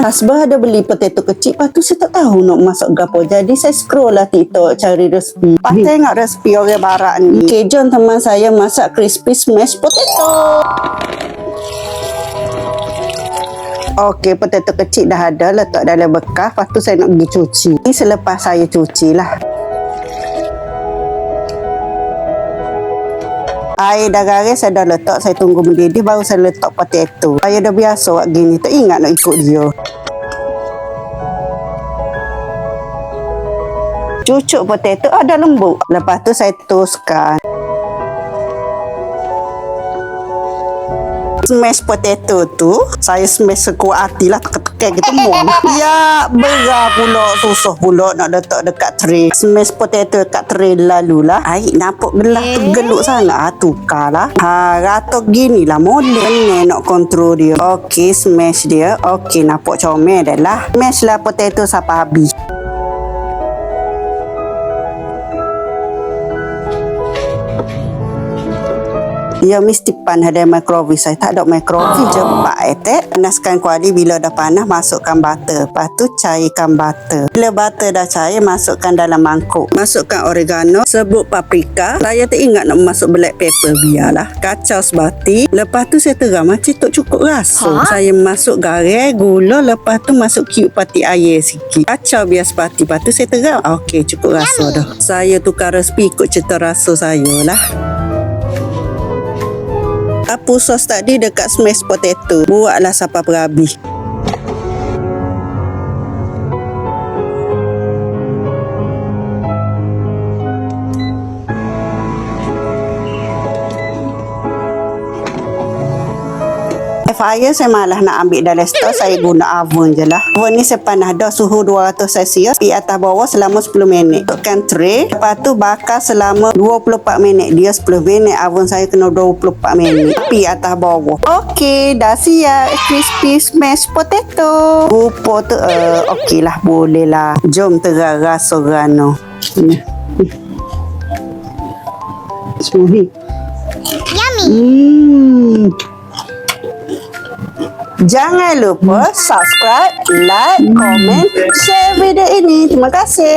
Husband ada beli potato kecil, lepas tu saya tak tahu nak masak gapo. Jadi saya scroll lah TikTok cari resipi. Lepas tengok resipi orang barat ni. Okay, jom teman saya masak crispy smashed potato. Okey, potato kecil dah ada, letak dalam bekas. Lepas tu saya nak pergi cuci. Ini selepas saya cuci lah. Air dah garis, saya dah letak. Saya tunggu mendidih, baru saya letak potato. Saya dah biasa buat gini, tak ingat nak ikut dia. Cucuk potato ada lembut. Lepas tu saya toskan. Smash potato tu saya smash sekuat hati lah, tekan gitu muang. Ya, berat pula, susah pula nak letak dekat tray. Smash potato dekat tray lalu lah. Air nampak gelas tu geluk sangat. Tukar lah. Ratok gini lah model ni nak kontrol dia. Okey, smash dia. Okey, nampak comel dah lah. Smash lah potato sampai habis. Ya, mesti panas ada microwave. Saya tak ada microwave. Cepat panaskan kuali. Bila dah panas, masukkan butter. Lepas tu cairkan butter. Bila butter dah cair, masukkan dalam mangkuk. Masukkan oregano, serbuk paprika. Saya tak ingat nak masuk black pepper. Biarlah. Kacau sebati. Lepas tu saya teram macam tak cukup rasa. Saya masuk garam, gula. Lepas tu masuk cube pati air sikit. Kacau biar sebati. Lepas tu saya teram. Okey, cukup rasa dah. Saya tukar resipi ikut cita rasa saya lah. Apa sos tadi dekat smash potato. Buatlah sampai berhabis. Fire saya malah nak ambil dalam stok. Saya guna oven je lah. Oven ni saya panas dah suhu 200 Celsius. Di atas bawah selama 10 minit. Tekan tray. Lepas tu bakar selama 24 minit. Dia 10 minit. Oven saya kena 24 minit. Di atas bawah. Okey, dah siap crispy smashed potato. Rupa tu okey lah, boleh lah. Jom terang rasa rano. Semua. Yummy. Jangan lupa subscribe, like, komen, share video ini. Terima kasih.